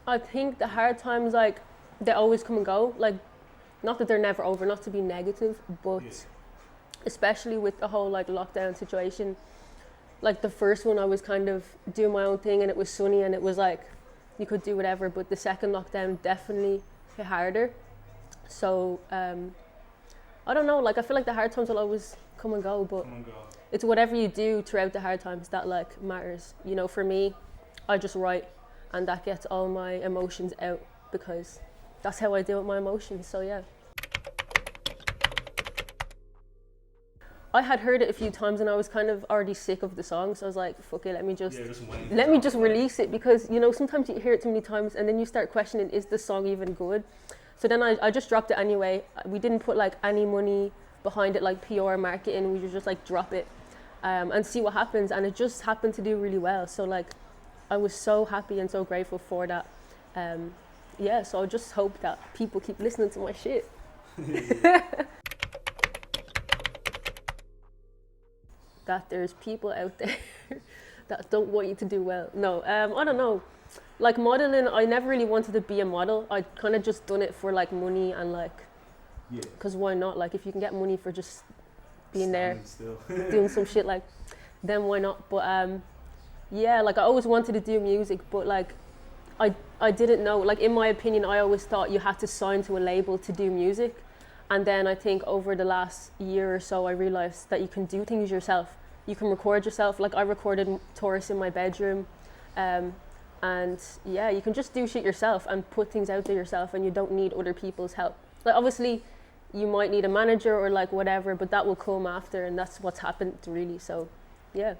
I think the hard times, like, they always come and go. Like, not that they're never over, not to be negative, but especially with the whole, like, lockdown situation. Like, the first one, I was kind of doing my own thing and it was sunny and it was like, you could do whatever. But the second lockdown definitely hit harder. So, I don't know, like, I feel like the hard times will always come and go, but it's whatever you do throughout the hard times that, like, matters. You know, for me, I just write and that gets all my emotions out because that's how I deal with my emotions, so yeah. I had heard it a few times and I was kind of already sick of the song, so I was like, fuck it, let me just release it, because, you know, sometimes you hear it too many times and then you start questioning, is the song even good? So then I just dropped it anyway. We didn't put like any money behind it, like PR marketing. We just like drop it and see what happens. And it just happened to do really well. So like, I was so happy and so grateful for that. Yeah, so I just hope that people keep listening to my shit. That there's people out there that don't want you to do well. No, I don't know. Like modeling, I never really wanted to be a model. I kind of just done it for like money and like, because why not? Like if you can get money for just being there, doing some shit, like, then why not? But yeah, like I always wanted to do music, but like I didn't know. Like in my opinion, I always thought you had to sign to a label to do music. And then I think over the last year or so, I realized that you can do things yourself. You can record yourself. Like I recorded Taurus in my bedroom. And yeah, you can just do shit yourself and put things out there yourself, and you don't need other people's help. Like obviously you might need a manager or like whatever, but that will come after, and that's what's happened really. So yeah.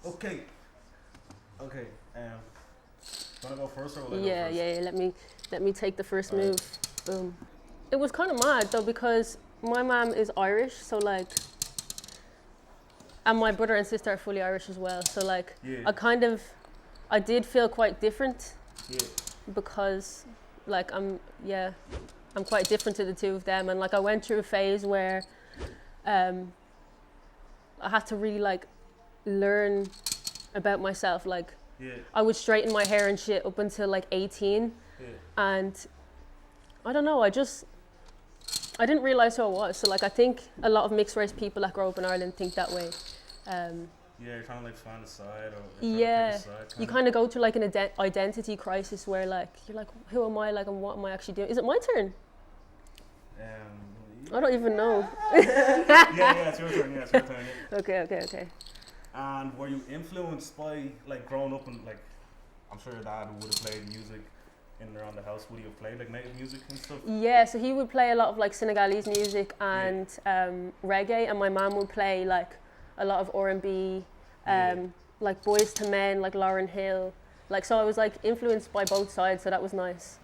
Okay. Wanna go first or will I Yeah, go first? yeah. Let me take the first move. Boom. It was kind of mad though, because my mom is Irish, so like, and my brother and sister are fully Irish as well. So like, I did feel quite different. Because like I'm quite different to the two of them, and like I went through a phase where I had to really like learn about myself. Like I would straighten my hair and shit up until like 18, and I don't know, I didn't realize who I was. So like I think a lot of mixed race people that grow up in Ireland think that way. You're trying to like find a side, or you kind of go through like an identity crisis where like you're like, who am I, like, and what am I actually doing? Is it my turn? I don't even know. yeah, it's your turn. Yeah. Okay. And were you influenced by like growing up and like, I'm sure your dad would have played music in and around the house? Would he have played like native music and stuff? Yeah, so he would play a lot of like Senegalese music and reggae, and my mum would play like a lot of R&B, like Boys to Men, like Lauryn Hill. Like, so I was like influenced by both sides, so that was nice.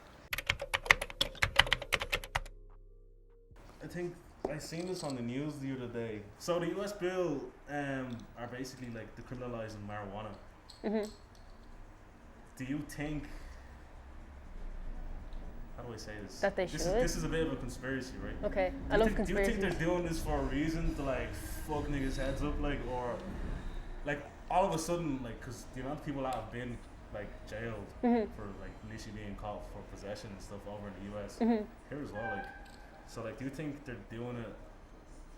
I think I seen this on the news the other day. So the US bill are basically like decriminalising marijuana. Mm-hmm. Do you think, how do I say this? That they should? This is a bit of a conspiracy, right? Okay, I love conspiracy. Do you think they're doing this for a reason to like fuck niggas' heads up, like, or like all of a sudden, like, because the amount of people that have been like jailed for like literally being caught for possession and stuff over in the US, here as well, like, so like, do you think they're doing it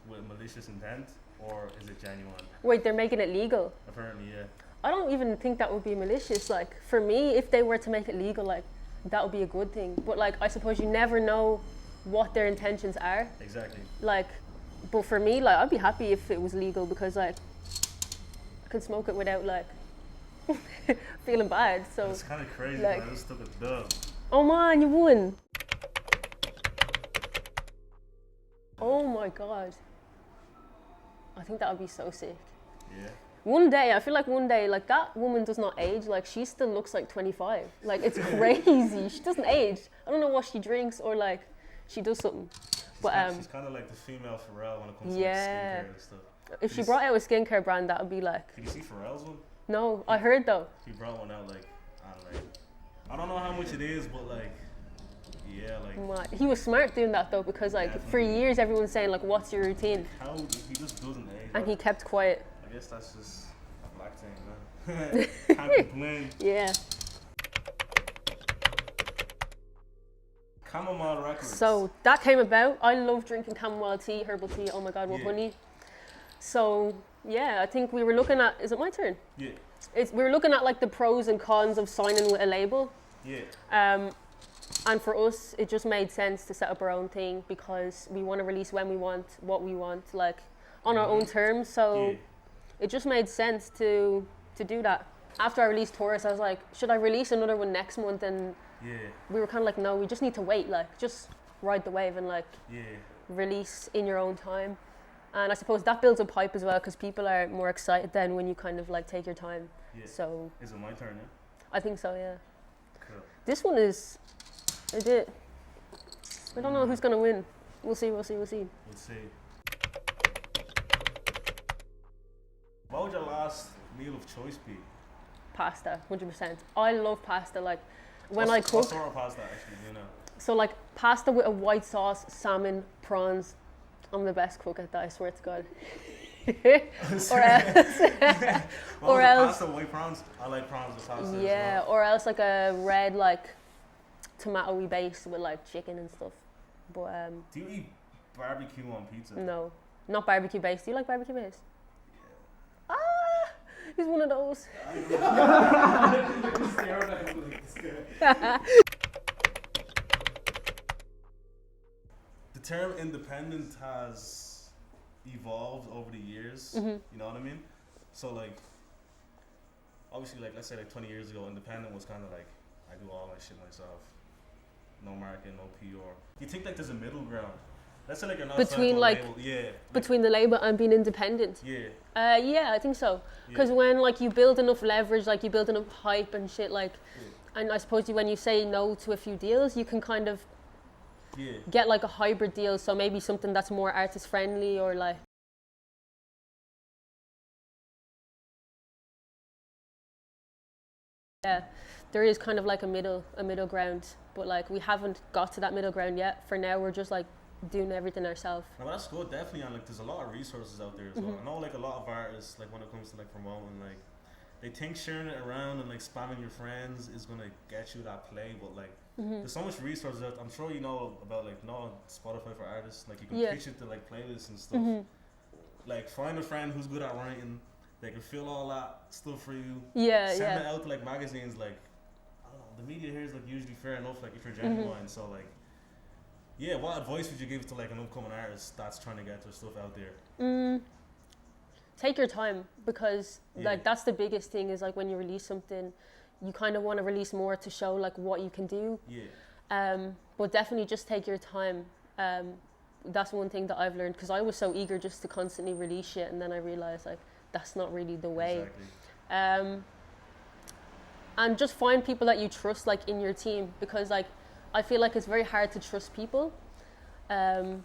with malicious intent, or is it genuine? Wait, they're making it legal? Apparently, yeah. I don't even think that would be malicious. Like, for me, if they were to make it legal, like, that would be a good thing. But like, I suppose you never know what their intentions are. Exactly. Like, but for me, like, I'd be happy if it was legal, because like, I can smoke it without like feeling bad. So it's kind of crazy, like, but I just took a dub. Oh man, you won. Oh my god. I think that would be so sick. Yeah. One day, I feel like one day, like, that woman does not age. Like, she still looks like 25. Like, it's crazy. She doesn't age. I don't know what she drinks, or like, she does something. But she's kind of like the female Pharrell when it comes to like skincare and stuff. If she brought out a skincare brand, that would be like. Could you see Pharrell's one? No, I heard though. He brought one out like, and like, I don't know how much it is, but like, yeah, like. He was smart doing that though, because like for years everyone's saying like, what's your routine? How he just doesn't age. And he kept quiet. I guess that's just a black thing, Can't complain. Yeah. Chamomile Records. So that came about. I love drinking chamomile tea, herbal tea. Oh my god, with honey. So yeah, I think we were looking at. Is it my turn? Yeah. We were looking at like the pros and cons of signing with a label. Yeah. And for us, it just made sense to set up our own thing because we want to release when we want, what we want, like on our own terms. So it just made sense to do that. After I released Taurus, I was like, should I release another one next month? And we were kind of like, no, we just need to wait. Like, just ride the wave and like release in your own time. And I suppose that builds up hype as well because people are more excited then when you kind of like take your time. Yeah. So is it my turn now? I think so, yeah. Cool. This one is a bit. I don't know who's gonna win. We'll see. We'll see. What would your last meal of choice be? Pasta, 100%. I love pasta. Like when I cook. What sort of pasta actually? You know. So like pasta with a white sauce, salmon, prawns. I'm the best cook at that. I swear to God. or else. Pasta, white prawns. I like prawns with pasta. Yeah, as well. or else like a red like tomato-y base with like chicken and stuff. But do you eat barbecue on pizza? No, not barbecue based. Do you like barbecue based? Yeah. Ah, he's one of those. The term independent has evolved over the years. You know what I mean? So like, obviously, like let's say like 20 years ago, independent was kind of like I do all my shit myself. No marketing, no PR. You think like there's a middle ground? Let's say like you're not between like label. between the label and being independent. Yeah. Yeah, I think so. Because when like you build enough leverage, like you build enough hype and shit, like, and I suppose when you say no to a few deals, you can kind of get like a hybrid deal. So maybe something that's more artist friendly or like. Yeah, there is kind of like a middle ground, but like we haven't got to that middle ground yet. For now, we're just like doing everything ourselves. No, that's good, definitely. And like, there's a lot of resources out there as well. I know like a lot of artists, like when it comes to like promoting, like they think sharing it around and like spamming your friends is gonna get you that play, but like there's so much resources out. I'm sure you know about like Spotify for artists. Like you can pitch it to like playlists and stuff. Like find a friend who's good at writing. They can fill all that stuff for you. Send it out to like magazines. Like I don't know, the media here is like usually fair enough. Like if you're genuine, so like, yeah. What advice would you give to like an upcoming artist that's trying to get their stuff out there? Take your time because like that's the biggest thing is like when you release something, you kind of want to release more to show like what you can do. But definitely just take your time. That's one thing that I've learned because I was so eager just to constantly release shit, and then I realized like that's not really the way. Exactly. And just find people that you trust like in your team because like I feel like it's very hard to trust people. Not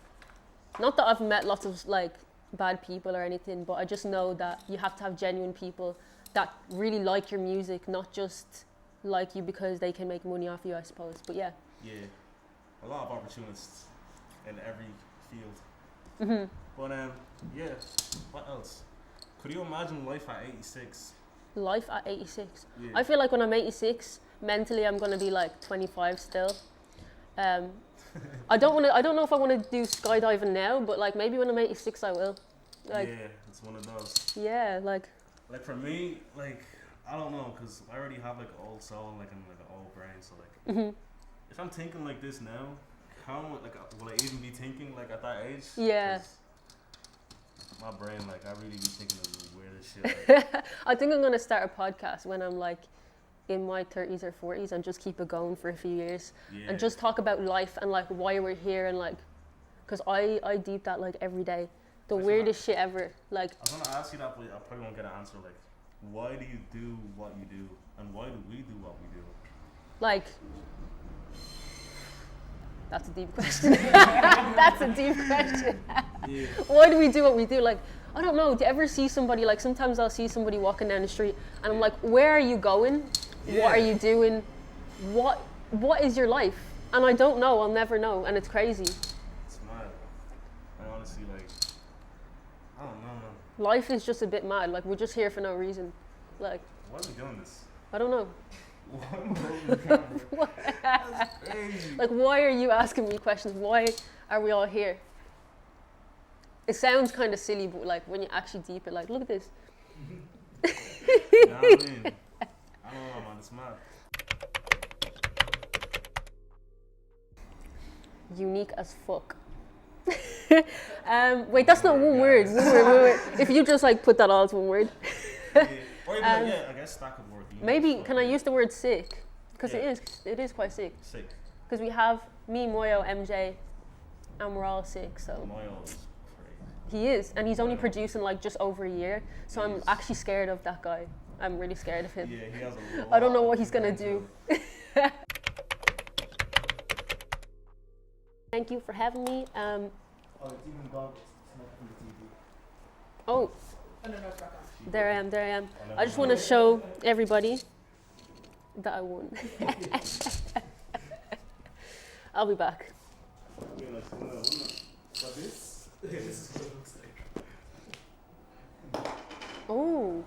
that I've met lots of like bad people or anything, but I just know that you have to have genuine people that really like your music, not just like you because they can make money off you, I suppose. But yeah, a lot of opportunities in every field. But yeah, what else? Could you imagine life at 86? Life at 86? I feel like when I'm 86, mentally I'm gonna be like 25 still. I don't know if I want to do skydiving now, but like maybe when I'm 86 I will. Like, yeah, it's one of those. Yeah, like for me, like I don't know, cause I already have like an old soul, like I'm like an old brain, so like if I'm thinking like this now, how like will I even be thinking like at that age? Yeah. My brain, like I really be thinking of the weirdest shit. Like. I think I'm gonna start a podcast when I'm like in my 30s or 40s and just keep it going for a few years and just talk about life and like why we're here and like, cause I deep that like every day, the weirdest shit ever. Like I was gonna ask you that, but I probably won't get an answer. Like, why do you do what you do, and why do we do what we do? Like, that's a deep question. That's a deep question. Why do we do what we do? Like, I don't know. Do you ever see somebody, like sometimes I'll see somebody walking down the street and I'm like, where are you going? What are you doing? What is your life? And I don't know. I'll never know. And it's crazy. It's mad. I honestly, like, I don't know, man. Life is just a bit mad. Like, we're just here for no reason. Like, Why are we doing this? I don't know. Why am I holding the camera? That's crazy. Like, why are you asking me questions? Why are we all here? It sounds kind of silly, but like when you actually deep it, like, look at this. You know what I mean? I don't know, man. It's mad. Unique as fuck. Wait, that's not one word. One word. If you just like put that all as one word. Yeah. Or even, I guess that could work. Maybe can I use the word sick? Because Yeah. it is quite sick. Sick. Because we have me, Moyo, MJ, and we're all sick. So Moyle is crazy. he is, and he's only producing like just over a year. So I'm Yes. actually scared of that guy. I'm really scared of him. Yeah, he has a lot. I don't know what he's gonna do. Thank you for having me. Oh, it's even gone. It's not from the TV. Oh, Oh, no, it's back on. there I am. There I am. I just want to show everybody that I won. I'll be back. Yeah, like, But this is what it looks like. Oh,